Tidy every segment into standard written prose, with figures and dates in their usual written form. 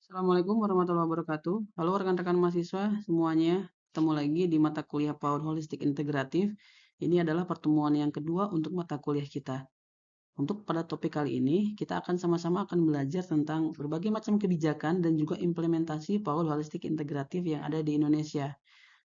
Assalamualaikum warahmatullahi wabarakatuh. Halo rekan-rekan mahasiswa semuanya. Ketemu lagi di mata kuliah PAUD Holistik Integratif. Ini adalah pertemuan yang kedua untuk mata kuliah kita. Untuk pada topik kali ini, kita akan sama-sama akan belajar tentang berbagai macam kebijakan dan juga implementasi PAUD Holistik Integratif yang ada di Indonesia.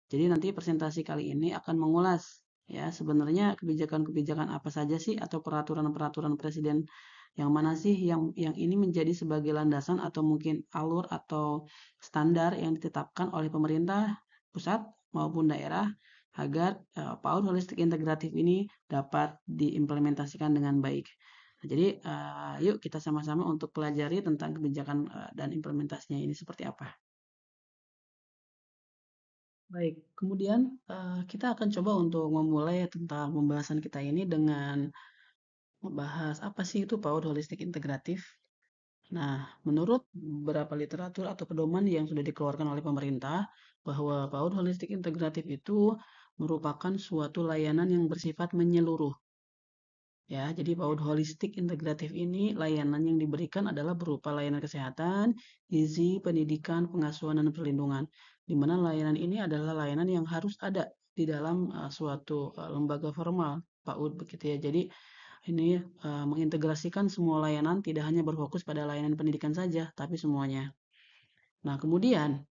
Jadi nanti presentasi kali ini akan mengulas ya sebenarnya kebijakan-kebijakan apa saja sih atau peraturan-peraturan presiden yang mana sih yang ini menjadi sebagai landasan atau mungkin alur atau standar yang ditetapkan oleh pemerintah pusat maupun daerah agar PAUD holistik integratif ini dapat diimplementasikan dengan baik. Nah, jadi yuk kita sama-sama untuk pelajari tentang kebijakan dan implementasinya ini seperti apa. Baik, kemudian kita akan coba untuk memulai tentang pembahasan kita ini dengan membahas apa sih itu PAUD holistik integratif. Nah, menurut beberapa literatur atau pedoman yang sudah dikeluarkan oleh pemerintah, bahwa PAUD holistik integratif itu merupakan suatu layanan yang bersifat menyeluruh. Ya, jadi PAUD holistik integratif ini layanan yang diberikan adalah berupa layanan kesehatan, gizi, pendidikan, pengasuhan, dan perlindungan. Di mana layanan ini adalah layanan yang harus ada di dalam suatu lembaga formal PAUD begitu ya. Jadi ini mengintegrasikan semua layanan tidak hanya berfokus pada layanan pendidikan saja, tapi semuanya. Nah, kemudian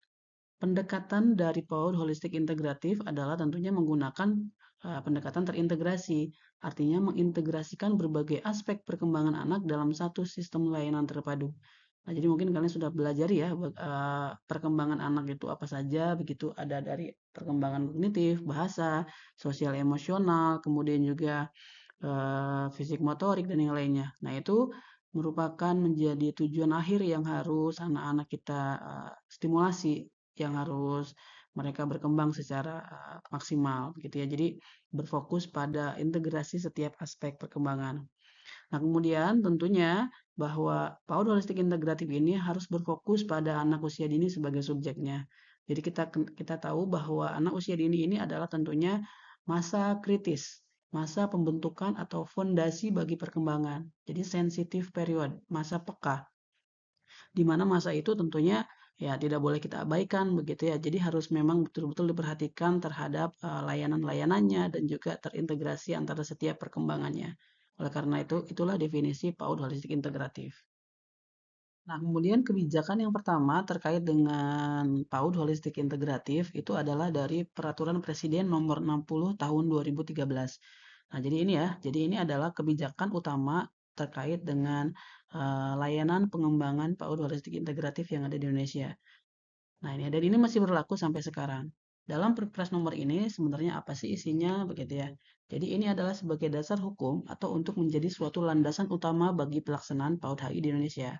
pendekatan dari PAUD holistik integratif adalah tentunya menggunakan pendekatan terintegrasi, artinya mengintegrasikan berbagai aspek perkembangan anak dalam satu sistem layanan terpadu. Nah, jadi mungkin kalian sudah belajar ya perkembangan anak itu apa saja, begitu ada dari perkembangan kognitif, bahasa, sosial emosional, kemudian juga fisik motorik dan yang lainnya. Nah, itu merupakan menjadi tujuan akhir yang harus anak-anak kita stimulasi, yang harus mereka berkembang secara maksimal gitu ya. Jadi berfokus pada integrasi setiap aspek perkembangan. Nah, kemudian tentunya bahwa PAUD holistik integratif ini harus berfokus pada anak usia dini sebagai subjeknya. Jadi kita tahu bahwa anak usia dini ini adalah tentunya masa kritis, masa pembentukan atau fondasi bagi perkembangan. Jadi sensitive period, masa peka, di mana masa itu tentunya ya tidak boleh kita abaikan begitu ya. Jadi harus memang betul-betul diperhatikan terhadap layanan-layanannya dan juga terintegrasi antara setiap perkembangannya. Oleh karena itu, itulah definisi PAUD holistik integratif. Nah, kemudian kebijakan yang pertama terkait dengan PAUD holistik integratif itu adalah dari Peraturan Presiden Nomor 60 Tahun 2013. Nah, jadi ini ya, jadi ini adalah kebijakan utama terkait dengan layanan pengembangan PAUD holistik integratif yang ada di Indonesia. Nah, ini dan ini masih berlaku sampai sekarang. Dalam Perpres nomor ini sebenarnya apa sih isinya begitu ya. Jadi ini adalah sebagai dasar hukum atau untuk menjadi suatu landasan utama bagi pelaksanaan PAUD HI di Indonesia.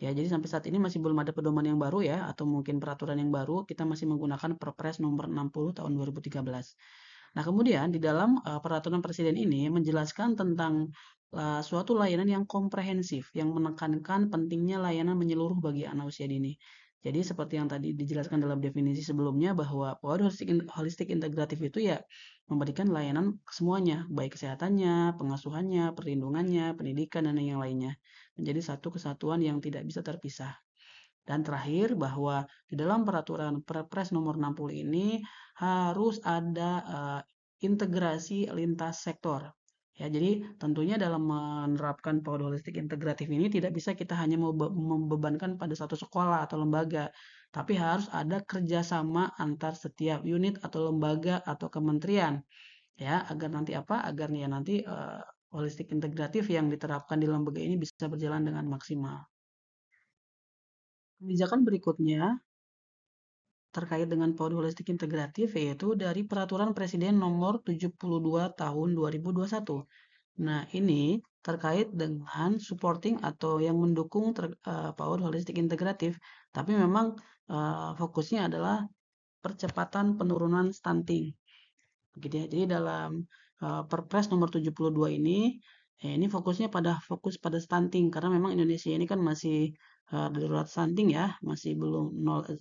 Ya, jadi sampai saat ini masih belum ada pedoman yang baru ya, atau mungkin peraturan yang baru, kita masih menggunakan Perpres nomor 60 tahun 2013. Nah, kemudian di dalam peraturan presiden ini menjelaskan tentang suatu layanan yang komprehensif, yang menekankan pentingnya layanan menyeluruh bagi anak usia dini. Jadi seperti yang tadi dijelaskan dalam definisi sebelumnya bahwa holistik integratif itu ya memberikan layanan semuanya, baik kesehatannya, pengasuhannya, perlindungannya, pendidikan, dan yang lainnya. Menjadi satu kesatuan yang tidak bisa terpisah. Dan terakhir bahwa di dalam peraturan Perpres nomor 60 ini harus ada integrasi lintas sektor. Ya, jadi tentunya dalam menerapkan PAUD holistik integratif ini tidak bisa kita hanya membebankan pada satu sekolah atau lembaga, tapi harus ada kerjasama antar setiap unit atau lembaga atau kementerian, ya, agar nanti apa? Agar ya nanti holistik integratif yang diterapkan di lembaga ini bisa berjalan dengan maksimal. Kebijakan berikutnya terkait dengan PAUD holistik integratif yaitu dari Peraturan Presiden Nomor 72 Tahun 2021. Nah, ini terkait dengan supporting atau yang mendukung PAUD holistik integratif, tapi memang fokusnya adalah percepatan penurunan stunting. Gitu ya. Jadi dalam Perpres nomor 72 ini ini fokus pada stunting karena memang Indonesia ini kan masih darurat stunting ya, masih belum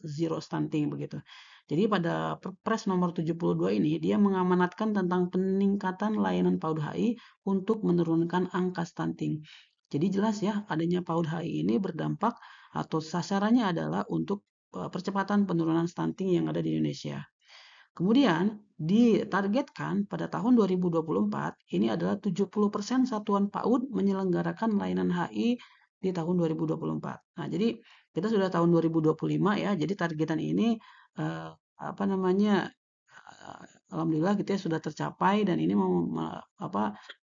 zero stunting begitu. Jadi pada Perpres nomor 72 ini dia mengamanatkan tentang peningkatan layanan PAUD HI untuk menurunkan angka stunting. Jadi jelas ya, adanya PAUD HI ini berdampak atau sasarannya adalah untuk percepatan penurunan stunting yang ada di Indonesia. Kemudian ditargetkan pada tahun 2024 ini adalah 70% satuan PAUD menyelenggarakan layanan HI di tahun 2024. Nah, jadi kita sudah tahun 2025 ya. Jadi targetan ini eh, apa namanya alhamdulillah gitu ya sudah tercapai dan ini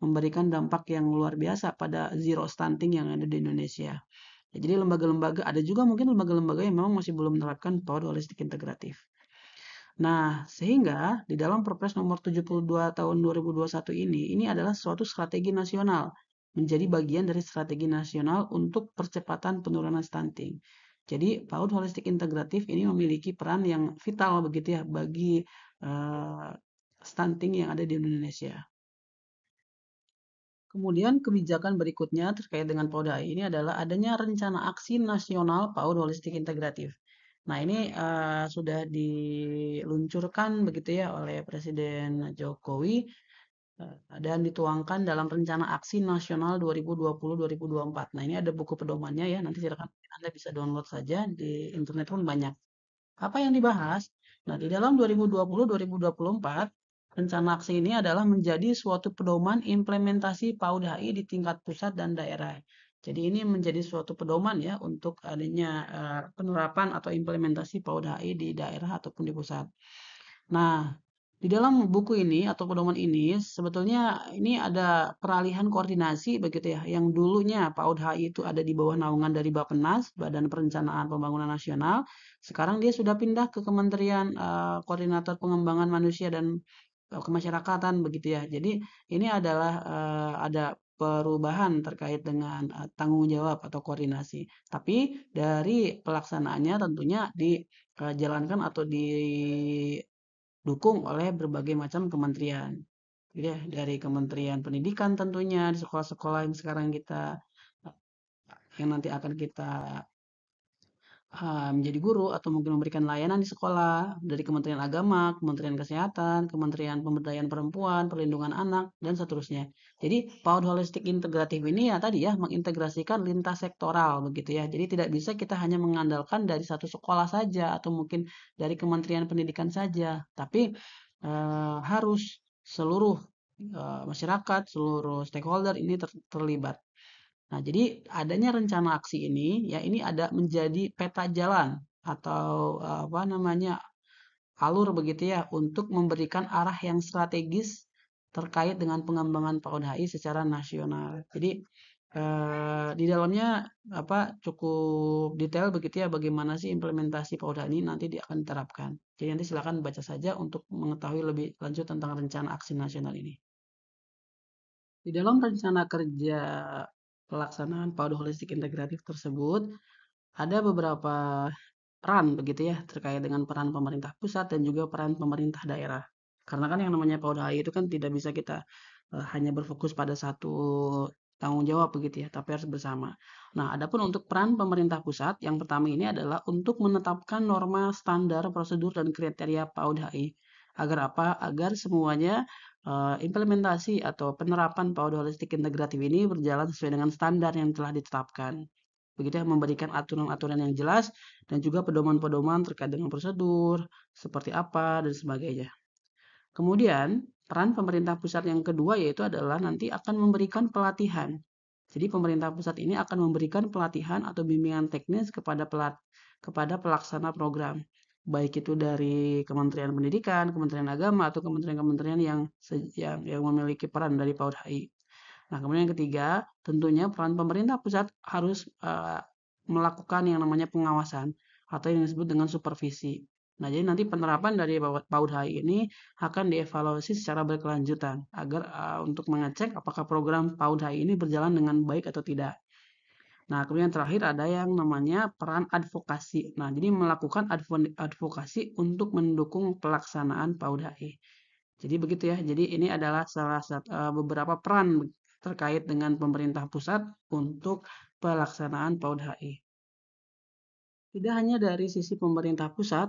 memberikan dampak yang luar biasa pada zero stunting yang ada di Indonesia. Ya, jadi lembaga-lembaga ada juga mungkin lembaga-lembaga yang memang masih belum menerapkan PAUD holistik integratif. Nah, sehingga di dalam Perpres nomor 72 tahun 2021 ini adalah suatu strategi nasional, menjadi bagian dari strategi nasional untuk percepatan penurunan stunting. Jadi, PAUD holistik integratif ini memiliki peran yang vital begitu ya bagi eh, stunting yang ada di Indonesia. Kemudian kebijakan berikutnya terkait dengan PAUD ini adalah adanya rencana aksi nasional PAUD holistik integratif. Nah, ini sudah diluncurkan begitu ya oleh Presiden Jokowi dan dituangkan dalam rencana aksi nasional 2020-2024. Nah, ini ada buku pedomannya ya, nanti silakan Anda bisa download saja di internet pun banyak. Apa yang dibahas? Nah, di dalam 2020-2024, rencana aksi ini adalah menjadi suatu pedoman implementasi PAUD HI di tingkat pusat dan daerah. Jadi ini menjadi suatu pedoman ya untuk adanya penerapan atau implementasi PAUD HI di daerah ataupun di pusat. Nah, di dalam buku ini atau pedoman ini sebetulnya ini ada peralihan koordinasi begitu ya. Yang dulunya PAUD HI itu ada di bawah naungan dari Bappenas, Badan Perencanaan Pembangunan Nasional. Sekarang dia sudah pindah ke Kementerian Koordinator Pengembangan Manusia dan Kemasyarakatan begitu ya. Jadi ini adalah ada perubahan terkait dengan tanggung jawab atau koordinasi. Tapi dari pelaksanaannya tentunya dijalankan atau didukung oleh berbagai macam kementerian. Gitu ya, dari Kementerian Pendidikan tentunya di sekolah-sekolah yang sekarang kita yang nanti akan kita menjadi guru atau mungkin memberikan layanan di sekolah dari Kementerian Agama, Kementerian Kesehatan, Kementerian Pemberdayaan Perempuan, Perlindungan Anak, dan seterusnya. Jadi PAUD holistik integratif ini ya tadi ya mengintegrasikan lintas sektoral begitu ya. Jadi tidak bisa kita hanya mengandalkan dari satu sekolah saja atau mungkin dari Kementerian Pendidikan saja, tapi harus seluruh masyarakat, seluruh stakeholder ini terlibat. Nah, jadi adanya rencana aksi ini, ya ini ada menjadi peta jalan atau apa namanya alur begitu ya untuk memberikan arah yang strategis terkait dengan pengembangan PAUD HI secara nasional. Jadi di dalamnya apa cukup detail begitu ya bagaimana sih implementasi PAUD HI ini nanti akan diterapkan. Jadi nanti silakan baca saja untuk mengetahui lebih lanjut tentang rencana aksi nasional ini. Di dalam rencana kerja pelaksanaan PAUD holistik integratif tersebut, ada beberapa peran begitu ya terkait dengan peran pemerintah pusat dan juga peran pemerintah daerah. Karena kan yang namanya PAUD HI itu kan tidak bisa kita hanya berfokus pada satu tanggung jawab begitu ya, tapi harus bersama. Nah, adapun untuk peran pemerintah pusat, yang pertama ini adalah untuk menetapkan norma standar prosedur dan kriteria PAUD HI. Agar apa? Agar semuanya implementasi atau penerapan PAUD holistik integratif ini berjalan sesuai dengan standar yang telah ditetapkan. Begitu ya, memberikan aturan-aturan yang jelas dan juga pedoman-pedoman terkait dengan prosedur, seperti apa, dan sebagainya. Kemudian, peran pemerintah pusat yang kedua yaitu adalah nanti akan memberikan pelatihan. Jadi pemerintah pusat ini akan memberikan pelatihan atau bimbingan teknis kepada pelaksana program. Baik itu dari Kementerian Pendidikan, Kementerian Agama, atau kementerian-kementerian yang memiliki peran dari PAUD HI. Nah, kemudian yang ketiga, tentunya peran pemerintah pusat harus melakukan yang namanya pengawasan atau yang disebut dengan supervisi. Nah, jadi nanti penerapan dari PAUD HI ini akan dievaluasi secara berkelanjutan agar untuk mengecek apakah program PAUD HI ini berjalan dengan baik atau tidak. Nah, kemudian terakhir ada yang namanya peran advokasi. Nah, jadi melakukan advokasi untuk mendukung pelaksanaan PAUD HI. Jadi begitu ya. Jadi ini adalah salah satu beberapa peran terkait dengan pemerintah pusat untuk pelaksanaan PAUD HI. Tidak hanya dari sisi pemerintah pusat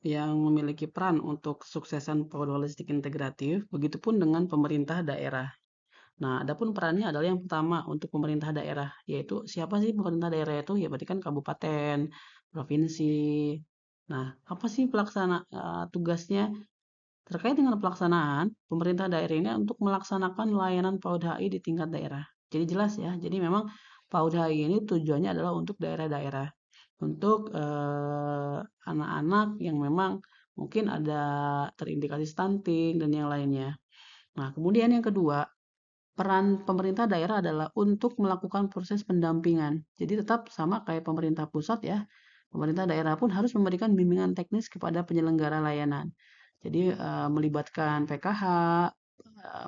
yang memiliki peran untuk kesuksesan PAUD holistik integratif, begitupun dengan pemerintah daerah. Nah, adapun perannya adalah yang pertama untuk pemerintah daerah, yaitu siapa sih pemerintah daerah itu? Ya berarti kan kabupaten, provinsi. Nah, apa sih tugasnya? Terkait dengan pelaksanaan, pemerintah daerah ini untuk melaksanakan layanan PAUD HI di tingkat daerah. Jadi jelas ya, jadi memang PAUD HI ini tujuannya adalah untuk daerah-daerah, untuk anak-anak yang memang mungkin ada terindikasi stunting dan yang lainnya. Nah, kemudian yang kedua, peran pemerintah daerah adalah untuk melakukan proses pendampingan. Jadi tetap sama kayak pemerintah pusat ya. Pemerintah daerah pun harus memberikan bimbingan teknis kepada penyelenggara layanan. Jadi melibatkan PKH,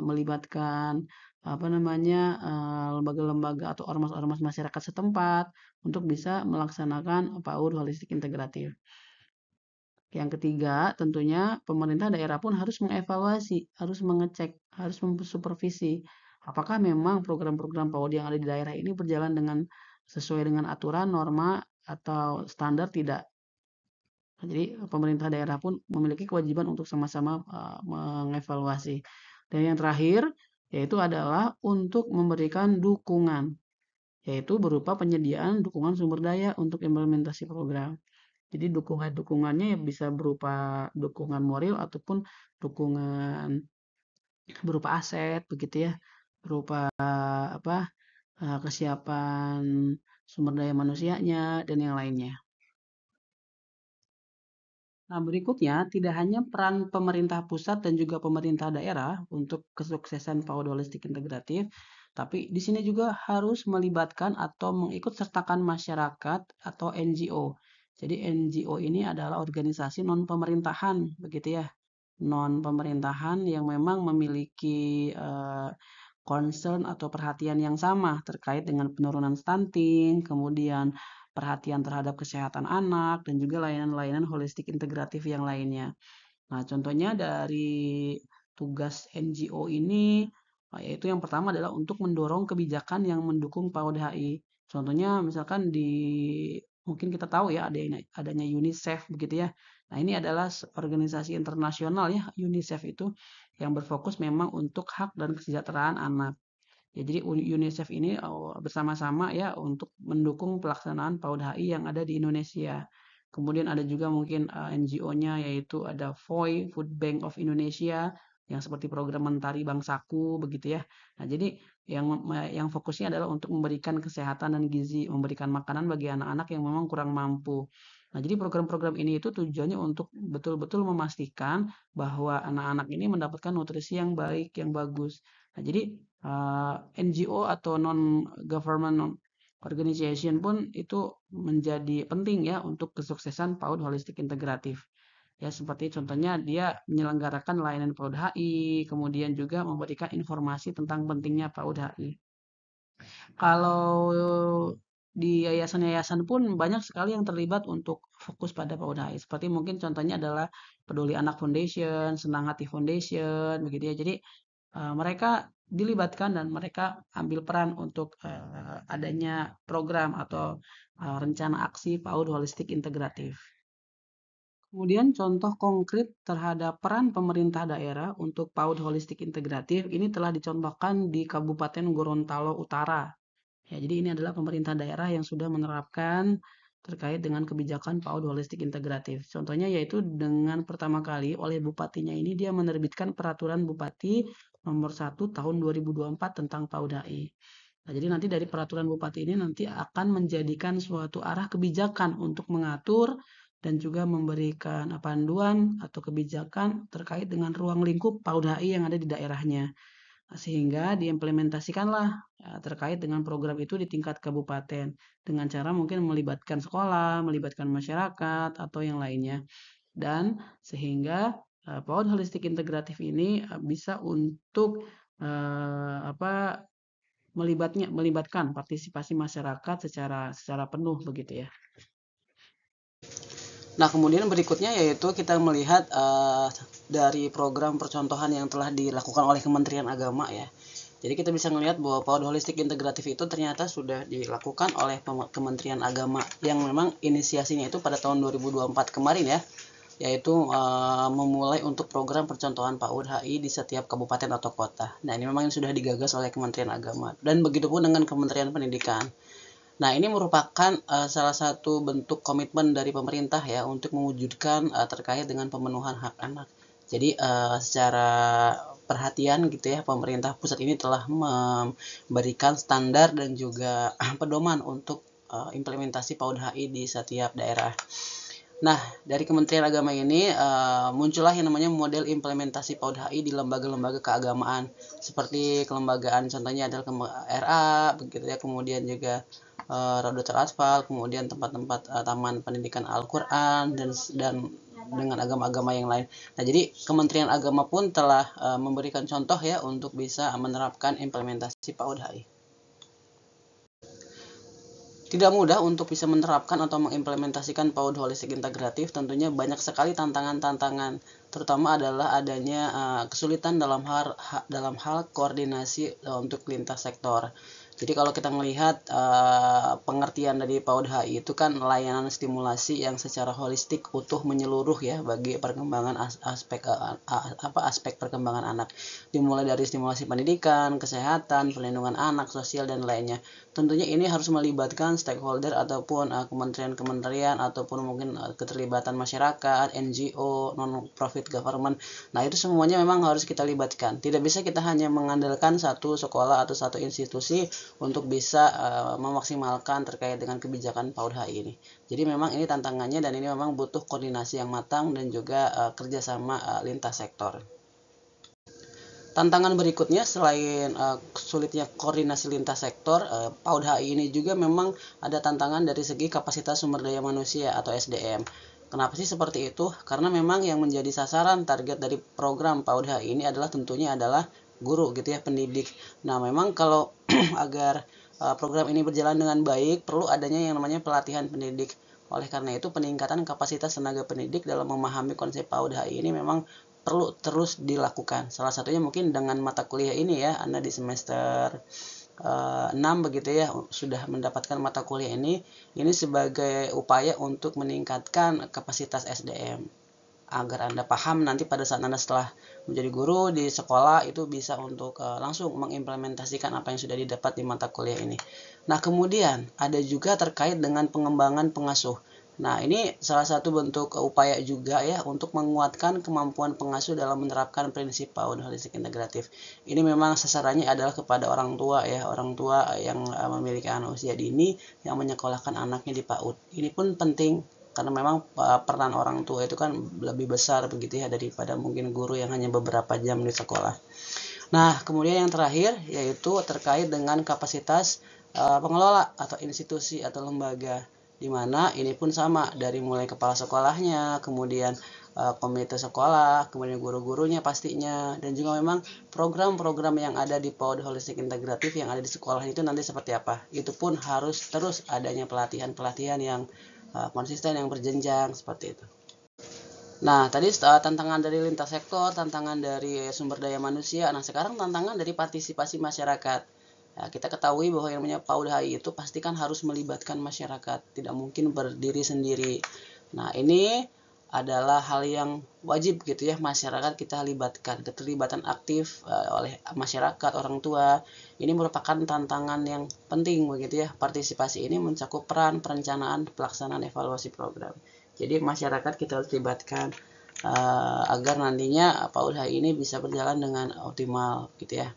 melibatkan apa namanya lembaga-lembaga atau ormas-ormas masyarakat setempat untuk bisa melaksanakan PAUD holistik integratif. Yang ketiga, tentunya pemerintah daerah pun harus mengevaluasi, harus mengecek, harus mensupervisi apakah memang program-program PAUD yang ada di daerah ini berjalan dengan sesuai dengan aturan, norma, atau standar tidak. Nah, jadi pemerintah daerah pun memiliki kewajiban untuk sama-sama mengevaluasi. Dan yang terakhir, yaitu adalah untuk memberikan dukungan, yaitu berupa penyediaan dukungan sumber daya untuk implementasi program. Jadi dukungannya ya bisa berupa dukungan moral ataupun dukungan berupa aset begitu ya, berupa apa kesiapan sumber daya manusianya dan yang lainnya. Nah, berikutnya tidak hanya peran pemerintah pusat dan juga pemerintah daerah untuk kesuksesan PAUD holistik integratif, tapi di sini juga harus melibatkan atau mengikut sertakan masyarakat atau NGO. Jadi NGO ini adalah organisasi non pemerintahan, begitu ya. Non pemerintahan yang memang memiliki concern atau perhatian yang sama terkait dengan penurunan stunting, kemudian perhatian terhadap kesehatan anak, dan juga layanan-layanan holistik integratif yang lainnya. Nah, contohnya dari tugas NGO ini, yaitu yang pertama adalah untuk mendorong kebijakan yang mendukung PAUD HI. Contohnya misalkan mungkin kita tahu ya adanya UNICEF begitu ya. Nah, ini adalah organisasi internasional ya, UNICEF itu yang berfokus memang untuk hak dan kesejahteraan anak. Ya, jadi UNICEF ini bersama-sama ya untuk mendukung pelaksanaan PAUD HI yang ada di Indonesia. Kemudian ada juga mungkin NGO-nya yaitu ada FOI, Food Bank of Indonesia, yang seperti program Mentari Bangsaku begitu ya. Nah, jadi yang fokusnya adalah untuk memberikan kesehatan dan gizi, memberikan makanan bagi anak-anak yang memang kurang mampu. Nah, jadi program-program ini itu tujuannya untuk betul-betul memastikan bahwa anak-anak ini mendapatkan nutrisi yang baik, yang bagus. Nah, jadi NGO atau non government organization pun itu menjadi penting ya untuk kesuksesan PAUD holistik integratif. Ya, seperti contohnya dia menyelenggarakan layanan PAUD HI, kemudian juga memberikan informasi tentang pentingnya PAUD HI. Kalau di yayasan-yayasan pun banyak sekali yang terlibat untuk fokus pada PAUD HI. Seperti mungkin contohnya adalah Peduli Anak Foundation, Senang Hati Foundation, begitu ya. Jadi mereka dilibatkan dan mereka ambil peran untuk adanya program atau rencana aksi PAUD holistik integratif. Kemudian contoh konkret terhadap peran pemerintah daerah untuk PAUD holistik integratif ini telah dicontohkan di Kabupaten Gorontalo Utara. Ya, jadi ini adalah pemerintah daerah yang sudah menerapkan terkait dengan kebijakan PAUD holistik integratif. Contohnya yaitu dengan pertama kali oleh bupatinya ini dia menerbitkan peraturan bupati nomor 1 tahun 2024 tentang PAUD HI. Nah, jadi nanti dari peraturan bupati ini nanti akan menjadikan suatu arah kebijakan untuk mengatur dan juga memberikan panduan atau kebijakan terkait dengan ruang lingkup PAUD HI yang ada di daerahnya. Sehingga diimplementasikanlah terkait dengan program itu di tingkat kabupaten dengan cara mungkin melibatkan sekolah, melibatkan masyarakat atau yang lainnya. Dan sehingga PAUD holistik integratif ini bisa untuk melibatkan partisipasi masyarakat secara penuh begitu ya. Nah, kemudian berikutnya yaitu kita melihat dari program percontohan yang telah dilakukan oleh Kementerian Agama ya. Jadi kita bisa melihat bahwa PAUD holistik integratif itu ternyata sudah dilakukan oleh Kementerian Agama yang memang inisiasinya itu pada tahun 2024 kemarin ya. yaitu memulai untuk program percontohan PAUD HI di setiap kabupaten atau kota. Nah, ini memang sudah digagas oleh Kementerian Agama, dan begitupun dengan Kementerian Pendidikan. Nah, ini merupakan salah satu bentuk komitmen dari pemerintah ya untuk mewujudkan terkait dengan pemenuhan hak anak. Jadi secara perhatian gitu ya, pemerintah pusat ini telah memberikan standar dan juga pedoman untuk implementasi PAUD HI di setiap daerah. Nah, dari Kementerian Agama ini muncullah yang namanya model implementasi PAUD HI di lembaga-lembaga keagamaan seperti kelembagaan, contohnya adalah RA, begitu ya, kemudian juga Raudatul Atfal, kemudian tempat-tempat taman pendidikan Al-Qur'an dan dengan agama-agama yang lain. Nah, jadi Kementerian Agama pun telah memberikan contoh ya untuk bisa menerapkan implementasi PAUD HI. Tidak mudah untuk bisa menerapkan atau mengimplementasikan PAUD holistik integratif, tentunya banyak sekali tantangan-tantangan, terutama adalah adanya kesulitan dalam hal koordinasi untuk lintas sektor. Jadi kalau kita melihat pengertian dari PAUD HI itu kan layanan stimulasi yang secara holistik utuh menyeluruh ya bagi perkembangan aspek perkembangan anak, dimulai dari stimulasi pendidikan, kesehatan, perlindungan anak, sosial dan lainnya. Tentunya ini harus melibatkan stakeholder ataupun kementerian-kementerian ataupun mungkin keterlibatan masyarakat, NGO, non-profit government. Nah, itu semuanya memang harus kita libatkan. Tidak bisa kita hanya mengandalkan satu sekolah atau satu institusi untuk bisa memaksimalkan terkait dengan kebijakan PAUD HI ini. Jadi memang ini tantangannya, dan ini memang butuh koordinasi yang matang dan juga kerjasama lintas sektor. Tantangan berikutnya selain sulitnya koordinasi lintas sektor, PAUD HI ini juga memang ada tantangan dari segi kapasitas sumber daya manusia atau SDM. Kenapa sih seperti itu? Karena memang yang menjadi sasaran target dari program PAUD HI ini tentunya adalah guru gitu ya, pendidik. Nah, memang kalau agar program ini berjalan dengan baik, perlu adanya yang namanya pelatihan pendidik. Oleh karena itu, peningkatan kapasitas tenaga pendidik dalam memahami konsep PAUD HI ini memang perlu terus dilakukan. Salah satunya mungkin dengan mata kuliah ini ya, Anda di semester 6 begitu ya, sudah mendapatkan mata kuliah ini sebagai upaya untuk meningkatkan kapasitas SDM. Agar Anda paham nanti pada saat Anda setelah menjadi guru di sekolah itu bisa untuk langsung mengimplementasikan apa yang sudah didapat di mata kuliah ini. Nah, kemudian ada juga terkait dengan pengembangan pengasuh. Nah, ini salah satu bentuk upaya juga ya untuk menguatkan kemampuan pengasuh dalam menerapkan prinsip PAUD holistik integratif. Ini memang sasarannya adalah kepada orang tua ya, orang tua yang memiliki anak usia dini yang menyekolahkan anaknya di PAUD. Ini pun penting karena memang peran orang tua itu kan lebih besar begitu ya daripada mungkin guru yang hanya beberapa jam di sekolah. Nah, kemudian yang terakhir yaitu terkait dengan kapasitas pengelola atau institusi atau lembaga, di mana ini pun sama dari mulai kepala sekolahnya, kemudian komite sekolah, kemudian guru-gurunya pastinya, dan juga memang program-program yang ada di PAUD holistik integratif yang ada di sekolah itu nanti seperti apa. Itu pun harus terus adanya pelatihan-pelatihan yang konsisten, yang berjenjang seperti itu. Nah, tadi tantangan dari lintas sektor, tantangan dari sumber daya manusia. Nah, sekarang tantangan dari partisipasi masyarakat. Ya, kita ketahui bahwa yang namanya PAUD HI itu pasti kan harus melibatkan masyarakat, tidak mungkin berdiri sendiri. Nah, ini adalah hal yang wajib gitu ya, masyarakat kita libatkan. Keterlibatan aktif oleh masyarakat, orang tua, ini merupakan tantangan yang penting begitu ya. Partisipasi ini mencakup peran, perencanaan, pelaksanaan, evaluasi program. Jadi masyarakat kita harus libatkan agar nantinya PAUD HI ini bisa berjalan dengan optimal gitu ya.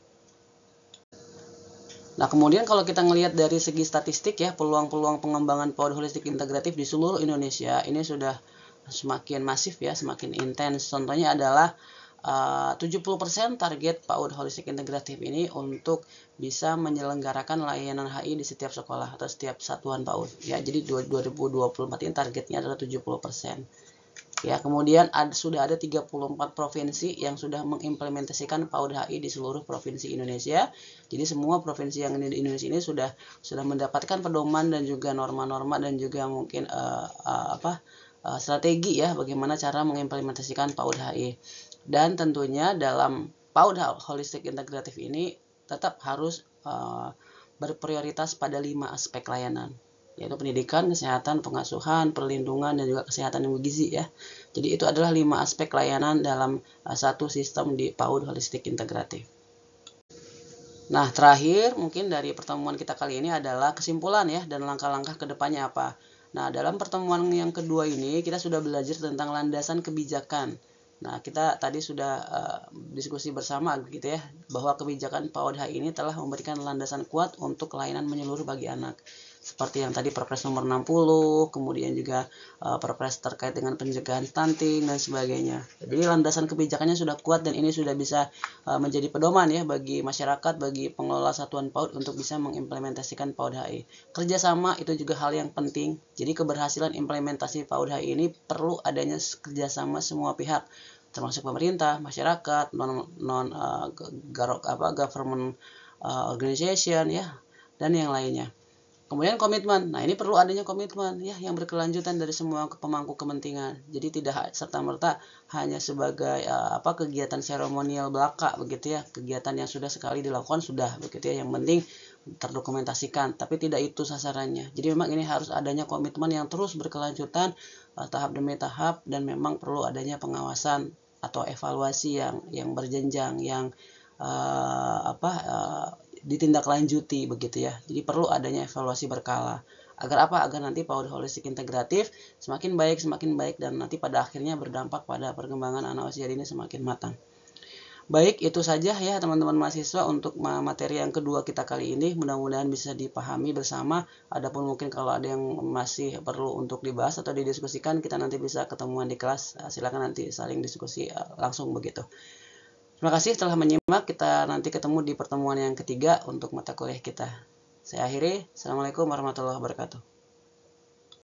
Nah, kemudian kalau kita ngelihat dari segi statistik ya, peluang-peluang pengembangan PAUD holistik integratif di seluruh Indonesia ini sudah semakin masif ya, semakin intens. Contohnya adalah 70% target PAUD holistik integratif ini untuk bisa menyelenggarakan layanan HI di setiap sekolah atau setiap satuan PAUD. Ya, jadi 2024 ini targetnya adalah 70%. Ya, kemudian sudah ada 34 provinsi yang sudah mengimplementasikan PAUD HI di seluruh provinsi Indonesia. Jadi semua provinsi yang di Indonesia ini sudah mendapatkan pedoman dan juga norma-norma dan juga mungkin strategi ya bagaimana cara mengimplementasikan PAUD HI. Dan tentunya dalam PAUD holistik integratif ini tetap harus berprioritas pada 5 aspek layanan. yaitu pendidikan, kesehatan, pengasuhan, perlindungan, dan juga kesehatan yang bergizi ya. Jadi itu adalah 5 aspek layanan dalam satu sistem di PAUD Holistik Integratif. Nah, terakhir mungkin dari pertemuan kita kali ini adalah kesimpulan ya dan langkah-langkah ke depannya apa. Nah, dalam pertemuan yang kedua ini kita sudah belajar tentang landasan kebijakan. Nah, kita tadi sudah diskusi bersama gitu ya, bahwa kebijakan PAUD HI ini telah memberikan landasan kuat untuk layanan menyeluruh bagi anak. Seperti yang tadi Perpres nomor 60, kemudian juga Perpres terkait dengan pencegahan stunting dan sebagainya. Jadi landasan kebijakannya sudah kuat dan ini sudah bisa menjadi pedoman ya bagi masyarakat, bagi pengelola satuan PAUD untuk bisa mengimplementasikan PAUD HI. Kerjasama itu juga hal yang penting. Jadi keberhasilan implementasi PAUD HI ini perlu adanya kerjasama semua pihak, termasuk pemerintah, masyarakat, government organization ya, dan yang lainnya. Kemudian komitmen. Nah, ini perlu adanya komitmen ya yang berkelanjutan dari semua pemangku kepentingan. Jadi tidak serta-merta hanya sebagai kegiatan seremonial belaka begitu ya. Kegiatan yang sudah sekali dilakukan sudah begitu ya. Yang penting terdokumentasikan, tapi tidak itu sasarannya. Jadi memang ini harus adanya komitmen yang terus berkelanjutan tahap demi tahap, dan memang perlu adanya pengawasan atau evaluasi yang berjenjang, yang ditindaklanjuti begitu ya. Jadi perlu adanya evaluasi berkala. Agar apa? Agar nanti PAUD Holistik Integratif semakin baik dan nanti pada akhirnya berdampak pada perkembangan anak usia dini semakin matang. Baik, itu saja ya teman-teman mahasiswa untuk materi yang kedua kita kali ini. Mudah-mudahan bisa dipahami bersama. Adapun mungkin kalau ada yang masih perlu untuk dibahas atau didiskusikan, kita nanti bisa ketemuan di kelas. Silakan nanti saling diskusi langsung begitu. Terima kasih telah menyimak. Kita nanti ketemu di pertemuan yang ketiga untuk mata kuliah kita. Saya akhiri. Assalamualaikum warahmatullahi wabarakatuh.